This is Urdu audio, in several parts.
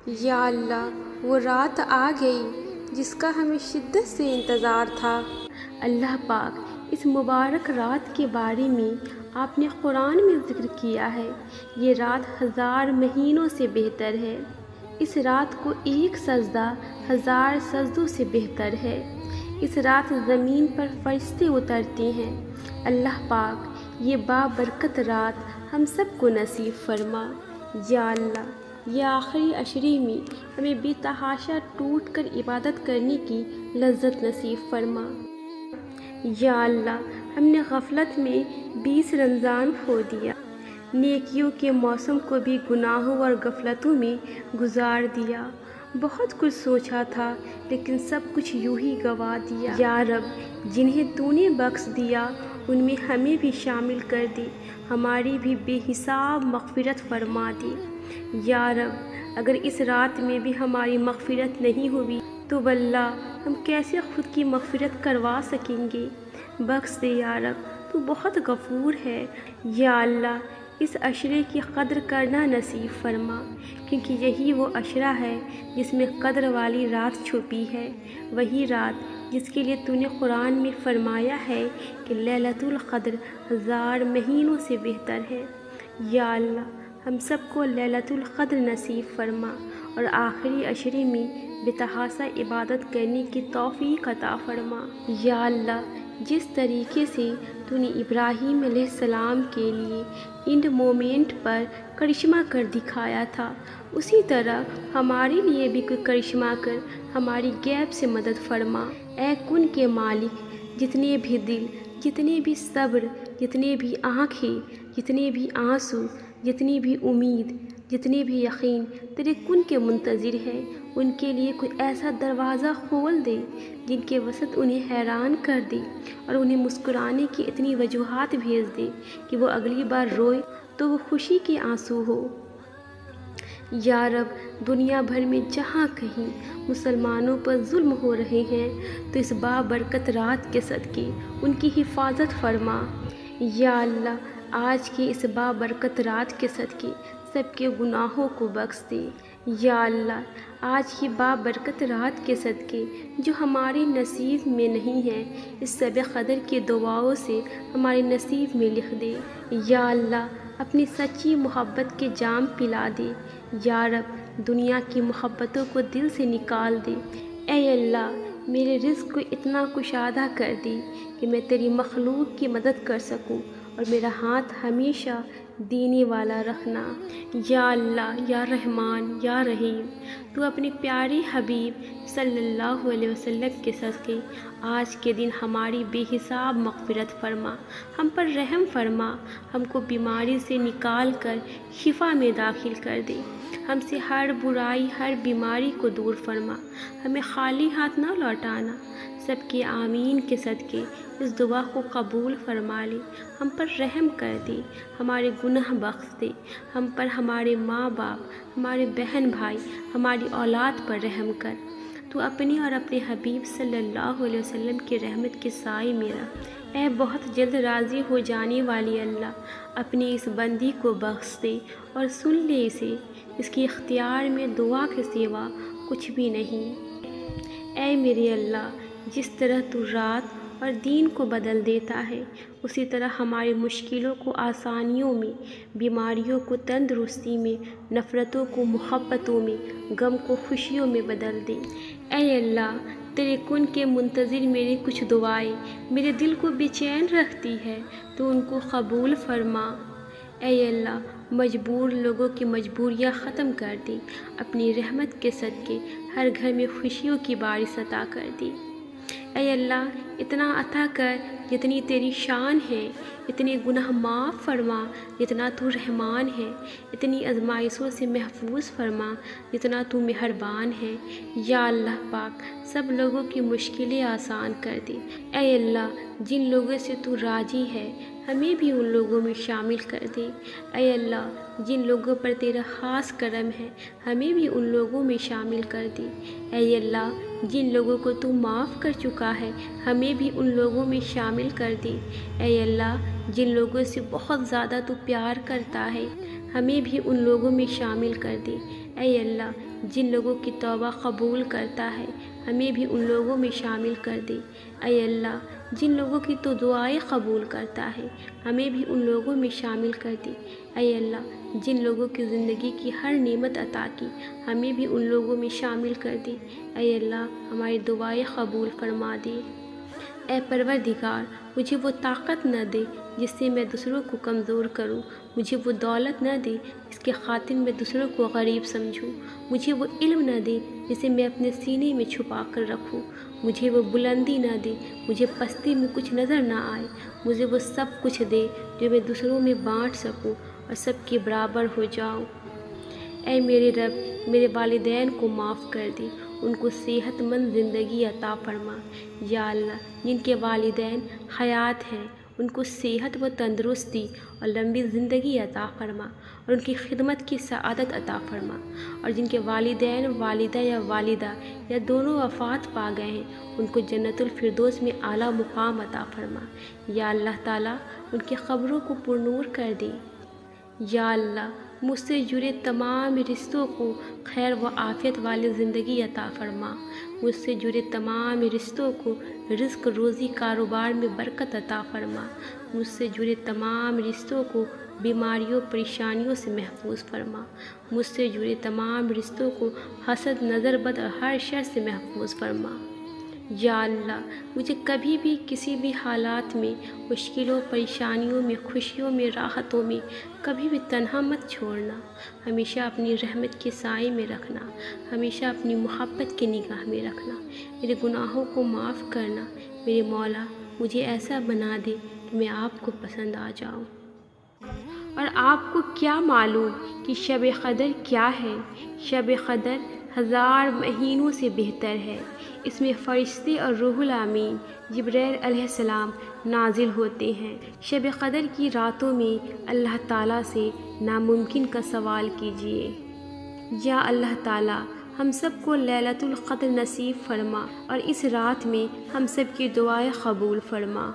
یا اللہ وہ رات آ گئی جس کا ہمیں شدت سے انتظار تھا۔ اللہ پاک اس مبارک رات کے بارے میں آپ نے قرآن میں ذکر کیا ہے، یہ رات 1000 مہینوں سے بہتر ہے۔ اس رات کو ایک سجدہ 1000 سجدوں سے بہتر ہے۔ اس رات زمین پر فرشتے اترتے ہیں۔ اللہ پاک یہ بابرکت رات ہم سب کو نصیب فرما۔ یا اللہ یہ آخری عشرے میں ہمیں بے تحاشا ٹوٹ کر عبادت کرنے کی لذت نصیب فرما۔ یا اللہ ہم نے غفلت میں 20 رمضان کھو دیا، نیکیوں کے موسم کو بھی گناہوں اور غفلتوں میں گزار دیا۔ بہت کچھ سوچا تھا لیکن سب کچھ یوں ہی گوا دیا۔ یا رب جنہیں تو نے بخش دیا ان میں ہمیں بھی شامل کر دی، ہماری بھی بے حساب مغفرت فرما دی۔ یا رب اگر اس رات میں بھی ہماری مغفرت نہیں ہوئی تو واللہ ہم کیسے خود کی مغفرت کروا سکیں گے؟ بخش دے یا رب، تو بہت غفور ہے۔ یا اللہ اس عشرے کی قدر کرنا نصیب فرما، کیونکہ یہی وہ عشرہ ہے جس میں قدر والی رات چھپی ہے، وہی رات جس کے لیے تو نے قرآن میں فرمایا ہے کہ لیلۃ القدر 1000 مہینوں سے بہتر ہے۔ یا اللہ ہم سب کو لیلۃ القدر نصیب فرما اور آخری عشرے میں بے تحاشا عبادت کرنے کی توفیق عطا فرما۔ یا اللہ جس طریقے سے تو نے ابراہیم علیہ السلام کے لیے اینڈ مومنٹ پر کرشمہ کر دکھایا تھا، اسی طرح ہمارے لیے بھی کوئی کرشمہ کر ہماری غیب سے مدد فرما۔ اے کن کے مالک، جتنے بھی دل، جتنے بھی صبر، جتنے بھی آنکھیں، جتنے بھی آنسو، جتنی بھی امید، جتنے بھی یقین تیرے کن کے منتظر ہیں، ان کے لیے کوئی ایسا دروازہ کھول دے جن کے وسط انہیں حیران کر دے اور انہیں مسکرانے کی اتنی وجوہات بھیج دے کہ وہ اگلی بار روئے تو وہ خوشی کے آنسو ہو۔ یا رب دنیا بھر میں جہاں کہیں مسلمانوں پر ظلم ہو رہے ہیں تو اس بابرکت رات کے صدقے ان کی حفاظت فرما۔ یا اللہ آج کی اس بابرکت رات کے صدقے سب کے گناہوں کو بخش دے۔ یا اللہ آج کی بابرکت رات کے صدقے جو ہمارے نصیب میں نہیں ہے، اس شب قدر کی دعاؤں سے ہمارے نصیب میں لکھ دے۔ یا اللہ اپنی سچی محبت کے جام پلا دے۔ یا رب دنیا کی محبتوں کو دل سے نکال دے۔ اے اللہ میرے رزق کو اتنا کشادہ کر دے کہ میں تیری مخلوق کی مدد کر سکوں اور میرا ہاتھ ہمیشہ دینے والا رکھنا۔ یا اللہ یا رحمان یا رحیم تو اپنے پیارے حبیب صلی اللہ علیہ وسلم کے صدقے آج کے دن ہماری بے حساب مغفرت فرما، ہم پر رحم فرما، ہم کو بیماری سے نکال کر شفا میں داخل کر دے، ہم سے ہر برائی ہر بیماری کو دور فرما، ہمیں خالی ہاتھ نہ لوٹانا۔ سب کے آمین کے صدقے اس دعا کو قبول فرما لے، ہم پر رحم کر دے، ہمارے گناہ بخش دے، ہم پر ہمارے ماں باپ، ہمارے بہن بھائی، ہماری اولاد پر رحم کر۔ تو اپنی اور اپنے حبیب صلی اللہ علیہ وسلم کی رحمت کے سائے میں رکھ۔ اے بہت جلد راضی ہو جانے والی اللہ اپنی اس بندی کو بخش دے اور سن لے اسے، اس کی اختیار میں دعا کے سوا کچھ بھی نہیں۔ اے میرے اللہ جس طرح تو رات اور دین کو بدل دیتا ہے اسی طرح ہماری مشکلوں کو آسانیوں میں، بیماریوں کو تندرستی میں، نفرتوں کو محبتوں میں، غم کو خوشیوں میں بدل دے۔ اے اللہ تیرے کن کے منتظر میری کچھ دعائیں میرے دل کو بے چین رکھتی ہے تو ان کو قبول فرما۔ اے اللہ مجبور لوگوں کی مجبوریاں ختم کر دے، اپنی رحمت کے صدقے ہر گھر میں خوشیوں کی بارش عطا کر دے۔ اے اللہ اتنا عطا کر جتنی تیری شان ہے، اتنے گناہ معاف فرما جتنا تو رحمان ہے، اتنی آزمائشوں سے محفوظ فرما جتنا تو مہربان ہے۔ یا اللہ پاک سب لوگوں کی مشکلیں آسان کر دے۔ اے اللہ جن لوگوں سے تو راضی ہے ہمیں بھی ان لوگوں میں شامل کر دے۔ اے اللہ جن لوگوں پر تیرا خاص کرم ہے ہمیں بھی ان لوگوں میں شامل کر دے۔ اے اللہ جن لوگوں کو تو معاف کر چکا ہے ہمیں بھی ان لوگوں میں شامل کر دے۔ اے اللہ جن لوگوں سے بہت زیادہ تو پیار کرتا ہے ہمیں بھی ان لوگوں میں شامل کر دے۔ اے اللہ جن لوگوں کی توبہ قبول کرتا ہے ہمیں بھی ان لوگوں میں شامل کر دے۔ اے اللہ، جن لوگوں کی تو دعائیں قبول کرتا ہے ہمیں بھی ان لوگوں میں شامل کر دے۔ اے اللہ، جن لوگوں کی زندگی کی ہر نعمت عطا کی ہمیں بھی ان لوگوں میں شامل کر دے۔ اے اللہ، ہماری دعائیں قبول فرما دے۔ اے پروردگار، مجھے وہ طاقت نہ دے جس سے میں دوسروں کو کمزور کروں، مجھے وہ دولت نہ دے جس کے خاطر میں دوسروں کو غریب سمجھوں، مجھے وہ علم نہ دے جسے میں اپنے سینے میں چھپا کر رکھوں، مجھے وہ بلندی نہ دے مجھے پستی میں کچھ نظر نہ آئے، مجھے وہ سب کچھ دے جو میں دوسروں میں بانٹ سکوں اور سب کے برابر ہو جاؤں۔ اے میرے رب، میرے والدین کو معاف کر دے، ان کو صحت مند زندگی عطا فرما۔ یا اللہ، جن کے والدین حیات ہیں ان کو صحت و تندرستی اور لمبی زندگی عطا فرما اور ان کی خدمت کی سعادت عطا فرما، اور جن کے والدین والدہ یا والدہ یا دونوں وفات پا گئے ہیں ان کو جنت الفردوس میں اعلیٰ مقام عطا فرما۔ یا اللہ تعالیٰ، ان کی قبروں کو پرنور کر دے۔ یا اللہ، مجھ سے جڑے تمام رشتوں کو خیر و عافیت والی زندگی عطا فرما، مجھ سے جڑے تمام رشتوں کو رزق روزی کاروبار میں برکت عطا فرما، مجھ سے جڑے تمام رشتوں کو بیماریوں پریشانیوں سے محفوظ فرما، مجھ سے جڑے تمام رشتوں کو حسد نظر بد اور ہر شر سے محفوظ فرما۔ یا اللہ، مجھے کبھی بھی کسی بھی حالات میں مشکلوں پریشانیوں میں خوشیوں میں راحتوں میں کبھی بھی تنہا مت چھوڑنا، ہمیشہ اپنی رحمت کے سائے میں رکھنا، ہمیشہ اپنی محبت کی نگاہ میں رکھنا، میرے گناہوں کو معاف کرنا۔ میرے مولا، مجھے ایسا بنا دے کہ میں آپ کو پسند آ جاؤں۔ اور آپ کو کیا معلوم کہ شب قدر کیا ہے؟ شب قدر 1000 مہینوں سے بہتر ہے، اس میں فرشتے اور روح الامین جبرائیل علیہ السلام نازل ہوتے ہیں۔ شب قدر کی راتوں میں اللہ تعالیٰ سے ناممکن کا سوال کیجیے۔ یا اللہ تعالیٰ، ہم سب کو لیلۃ القدر نصیب فرما اور اس رات میں ہم سب کی دعائیں قبول فرما۔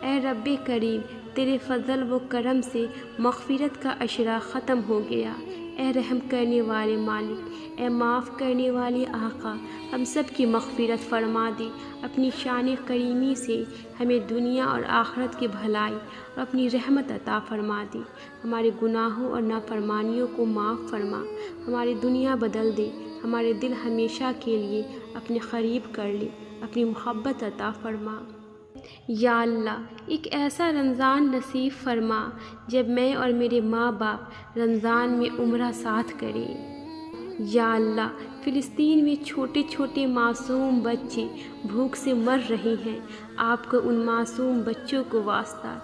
اے رب کریم، تیرے فضل و کرم سے مغفرت کا عشرہ ختم ہو گیا۔ اے رحم کرنے والے مالک، اے معاف کرنے والے آقا، ہم سب کی مغفرت فرما دے۔ اپنی شان کریمی سے ہمیں دنیا اور آخرت کی بھلائی اور اپنی رحمت عطا فرما دے۔ ہمارے گناہوں اور نافرمانیوں کو معاف فرما، ہماری دنیا بدل دے، ہمارے دل ہمیشہ کے لیے اپنے قریب کر لے، اپنی محبت عطا فرما۔ یا اللہ، ایک ایسا رمضان نصیب فرما جب میں اور میرے ماں باپ رمضان میں عمرہ ساتھ کریں۔ یا اللہ، فلسطین میں چھوٹے چھوٹے معصوم بچے بھوک سے مر رہے ہیں، آپ کو ان معصوم بچوں کو واسطہ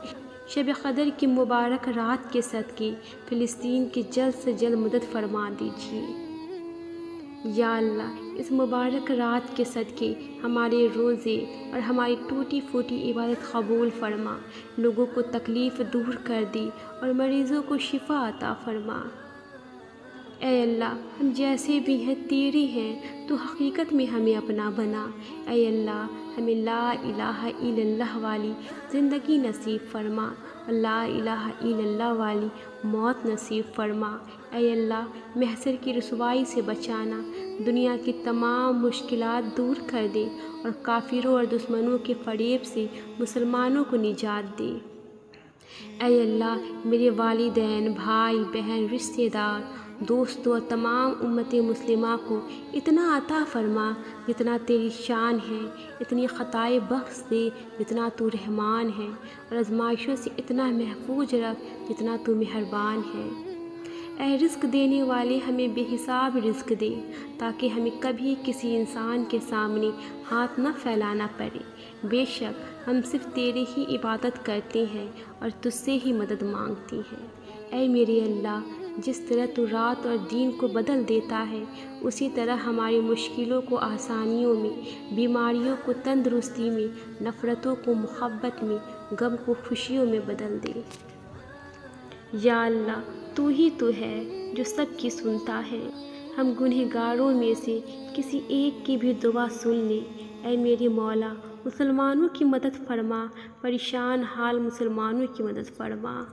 شب قدر کی مبارک رات کے صدقے فلسطین کی جلد سے جلد مدد فرما دیجیے۔ یا اللہ، اس مبارک رات کے صدقے ہمارے روزے اور ہماری ٹوٹی پھوٹی عبادت قبول فرما، لوگوں کو تکلیف دور کر دی اور مریضوں کو شفا عطا فرما۔ اے اللہ، ہم جیسے بھی ہیں تیرے ہیں، تو حقیقت میں ہمیں اپنا بنا۔ اے اللہ، ہمیں لا الہ الا اللہ والی زندگی نصیب فرما اور لا الہ الا اللہ والی موت نصیب فرما۔ اے اللہ، محشر کی رسوائی سے بچانا، دنیا کی تمام مشکلات دور کر دے اور کافروں اور دشمنوں کے فریب سے مسلمانوں کو نجات دے۔ اے اللہ، میرے والدین، بھائی بہن، رشتہ دار، دوستوں اور تمام امت مسلمہ کو اتنا عطا فرما جتنا تیری شان ہے، اتنی خطائیں بخش دے جتنا تو رحمان ہے، اور آزمائشوں سے اتنا محفوظ رکھ جتنا تو مہربان ہے۔ اے رزق دینے والے، ہمیں بے حساب رزق دے تاکہ ہمیں کبھی کسی انسان کے سامنے ہاتھ نہ پھیلانا پڑے۔ بے شک ہم صرف تیرے ہی عبادت کرتے ہیں اور تجھ سے ہی مدد مانگتے ہیں۔ اے میرے اللہ، جس طرح تو رات اور دن کو بدل دیتا ہے، اسی طرح ہماری مشکلوں کو آسانیوں میں، بیماریوں کو تندرستی میں، نفرتوں کو محبت میں، غم کو خوشیوں میں بدل دے۔ یا اللہ، تو ہی تو ہے جو سب کی سنتا ہے، ہم گنہگاروں میں سے کسی ایک کی بھی دعا سن لے۔ اے میرے مولا، مسلمانوں کی مدد فرما، پریشان حال مسلمانوں کی مدد فرما۔